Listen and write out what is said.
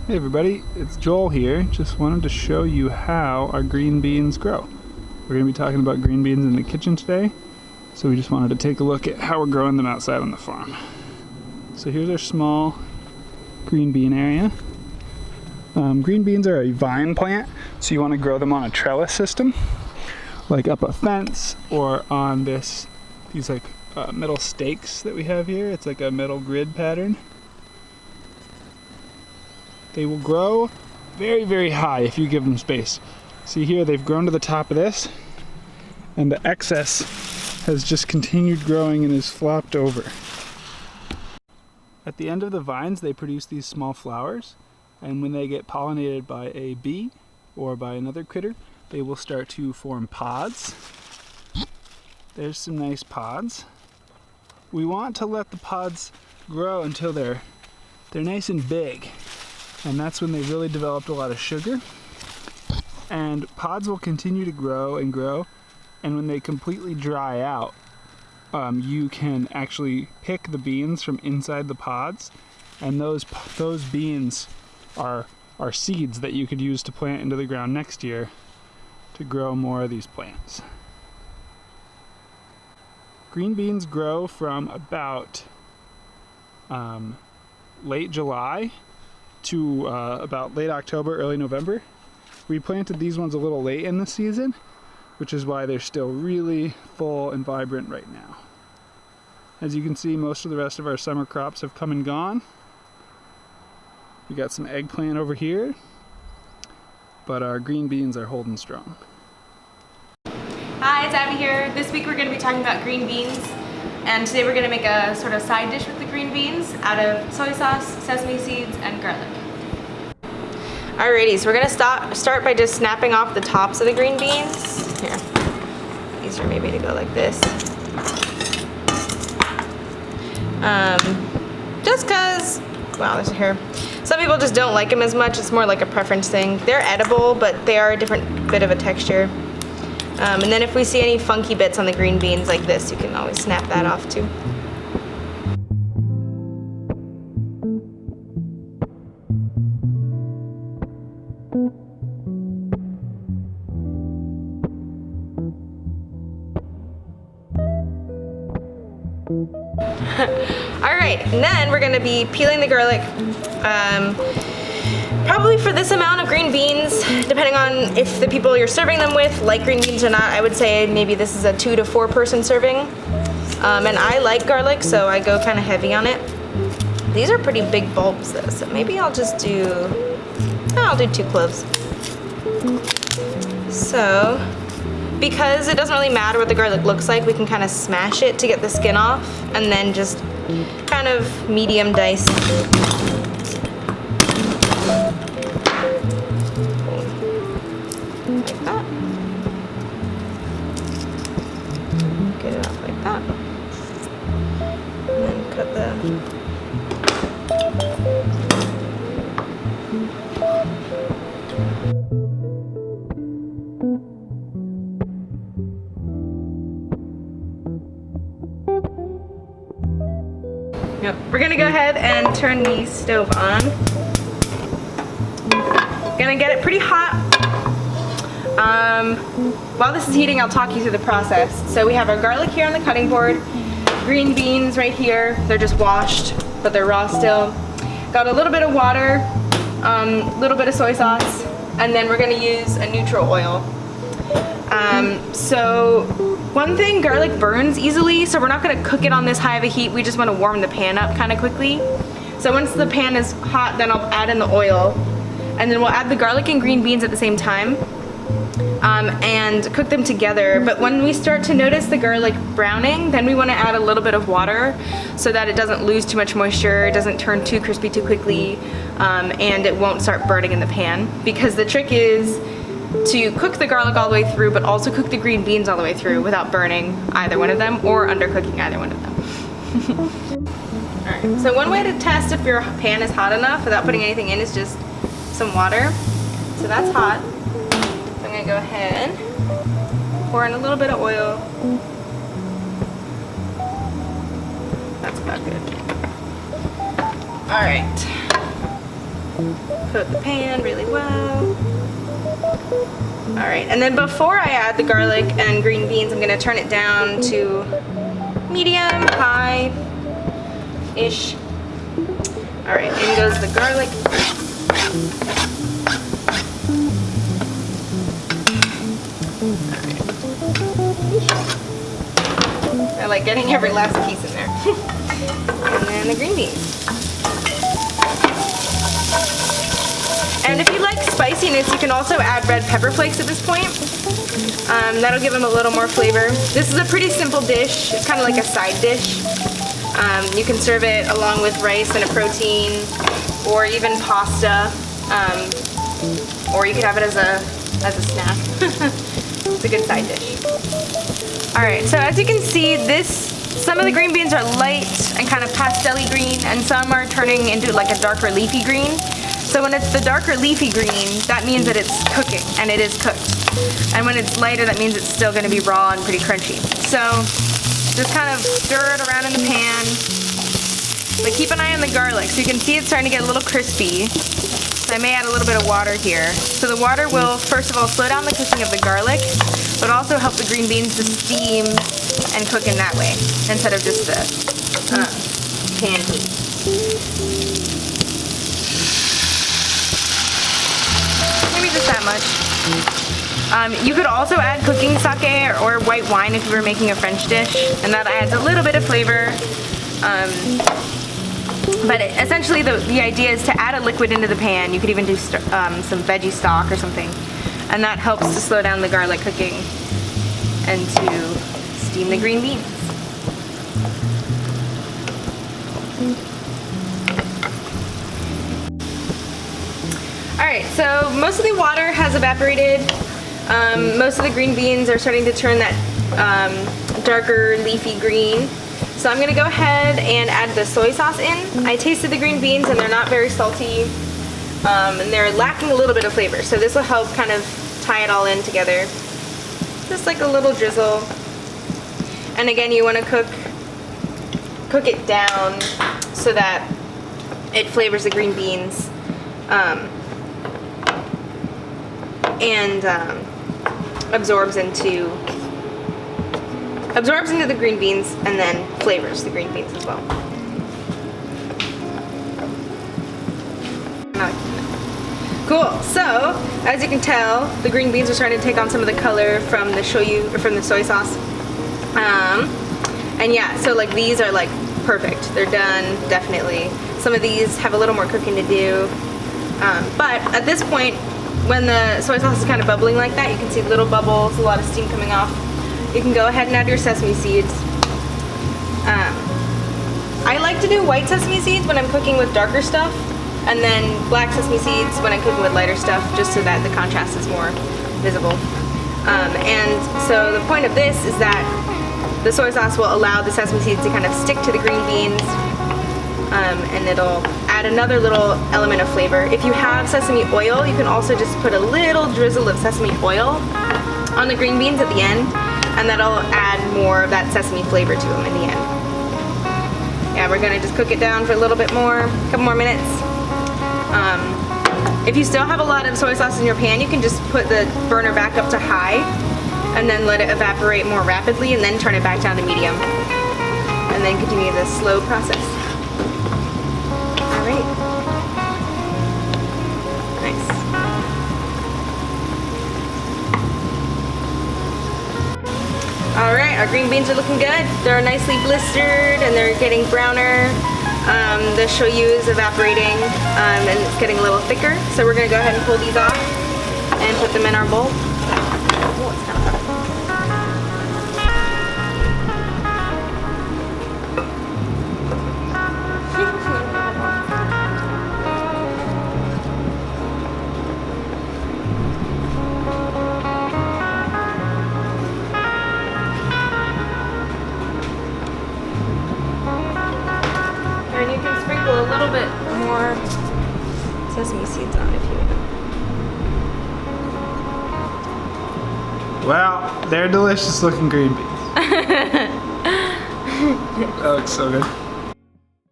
Hey everybody, it's Joel here. Just wanted to show you how our green beans grow. We're going to be talking about green beans in the kitchen today, so we just wanted to take a look at how we're growing them outside on the farm. So here's our small green bean area. Green beans are a vine plant, so you want to grow them on a trellis system, like up a fence or on these metal stakes that we have here. It's like a metal grid pattern. They will grow very, very high if you give them space. See here, they've grown to the top of this, and the excess has just continued growing and is flopped over. At the end of the vines, they produce these small flowers, and when they get pollinated by a bee or by another critter, they will start to form pods. There's some nice pods. We want to let the pods grow until they're nice and big. And that's when they've really developed a lot of sugar. And pods will continue to grow and grow, and when they completely dry out, you can actually pick the beans from inside the pods, and those beans are seeds that you could use to plant into the ground next year to grow more of these plants. Green beans grow from about late July to about late October, early November. We planted these ones a little late in the season, which is why they're still really full and vibrant right now. As you can see, most of the rest of our summer crops have come and gone. We got some eggplant over here, but our green beans are holding strong. Hi, it's Abby here. This week we're going to be talking about green beans, and today we're going to make a sort of side dish with the green beans out of soy sauce, sesame seeds, and garlic. Alrighty, so we're going to start by just snapping off the tops of the green beans. Here, easier maybe to go like this. Just cause, wow, there's a hair. Some people just don't like them as much. It's more like a preference thing. They're edible, but they are a different bit of a texture. And then if we see any funky bits on the green beans like this, you can always snap that off too. Alright, and then we're going to be peeling the garlic. Probably for this amount of green beans, depending on if the people you're serving them with like green beans or not, I would say maybe this is a 2 to 4 person serving. And I like garlic, so I go kind of heavy on it. These are pretty big bulbs though, so maybe I'll just I'll do 2 cloves. So, because it doesn't really matter what the garlic looks like, we can kind of smash it to get the skin off, and then just kind of medium dice. Like that. Get it off like that. And then cut the... Yep. We're gonna go ahead and turn the stove on. Gonna get it pretty hot. While this is heating, I'll talk you through the process. So we have our garlic here on the cutting board, green beans right here. They're just washed, but they're raw still. Got a little bit of water, a little bit of soy sauce, and then we're gonna use a neutral oil. So one thing, garlic burns easily, so we're not gonna cook it on this high of a heat. We just wanna warm the pan up kind of quickly. So once the pan is hot, then I'll add in the oil, and then we'll add the garlic and green beans at the same time, and cook them together. But when we start to notice the garlic browning, then we wanna add a little bit of water so that it doesn't lose too much moisture, it doesn't turn too crispy too quickly, and it won't start burning in the pan. Because the trick is to cook the garlic all the way through, but also cook the green beans all the way through without burning either one of them or undercooking either one of them. Alright, so one way to test if your pan is hot enough without putting anything in is just some water. So that's hot. So I'm going to go ahead, pour in a little bit of oil. That's about good. Alright. Coat the pan really well. All right, and then before I add the garlic and green beans, I'm gonna turn it down to medium, high-ish. All right, in goes the garlic. I like getting every last piece in there. And then the green beans. And if you like spiciness, you can also add red pepper flakes at this point. That'll give them a little more flavor. This is a pretty simple dish. It's kind of like a side dish. You can serve it along with rice and a protein, or even pasta, or you could have it as a snack. It's a good side dish. All right, so as you can see, some of the green beans are light and kind of pastel-y green, and some are turning into like a darker leafy green. So when it's the darker leafy green, that means that it's cooking, and it is cooked. And when it's lighter, that means it's still gonna be raw and pretty crunchy. So just kind of stir it around in the pan, but keep an eye on the garlic. So you can see it's starting to get a little crispy. So I may add a little bit of water here. So the water will, first of all, slow down the cooking of the garlic, but also help the green beans to steam and cook in that way, instead of just the pan heat. Maybe just that much. You could also add cooking sake or white wine if you were making a French dish, and that adds a little bit of flavor. But essentially the idea is to add a liquid into the pan. You could even do some veggie stock or something, and that helps to slow down the garlic cooking and to steam the green beans. Alright, so most of the water has evaporated. Most of the green beans are starting to turn that darker leafy green. So I'm going to go ahead and add the soy sauce in. I tasted the green beans and they're not very salty, and they're lacking a little bit of flavor. So this will help kind of tie it all in together. Just like a little drizzle. And again, you want to cook it down so that it flavors the green beans. And absorbs into the green beans and then flavors the green beans as well. Cool, so as you can tell, the green beans are starting to take on some of the color from the shoyu, or from the soy sauce. And yeah, so like these are like perfect. They're done, definitely. Some of these have a little more cooking to do. But at this point, when the soy sauce is kind of bubbling like that, you can see little bubbles, a lot of steam coming off. You can go ahead and add your sesame seeds. I like to do white sesame seeds when I'm cooking with darker stuff, and then black sesame seeds when I'm cooking with lighter stuff, just so that the contrast is more visible. And so the point of this is that the soy sauce will allow the sesame seeds to kind of stick to the green beans, and it'll add another little element of flavor. If you have sesame oil, you can also just put a little drizzle of sesame oil on the green beans at the end, and that'll add more of that sesame flavor to them in the end. Yeah, we're gonna just cook it down for a little bit more, a couple more minutes. If you still have a lot of soy sauce in your pan, you can just put the burner back up to high and then let it evaporate more rapidly, and then turn it back down to medium, and then continue the slow process. Alright. Nice. Alright, our green beans are looking good. They're nicely blistered and they're getting browner. The shoyu is evaporating, and it's getting a little thicker. So we're going to go ahead and pull these off and put them in our bowl. Oh, it's kind of hot. And you can sprinkle a little bit more sesame seeds on if you want. Wow, they're delicious looking green beans. That looks so good.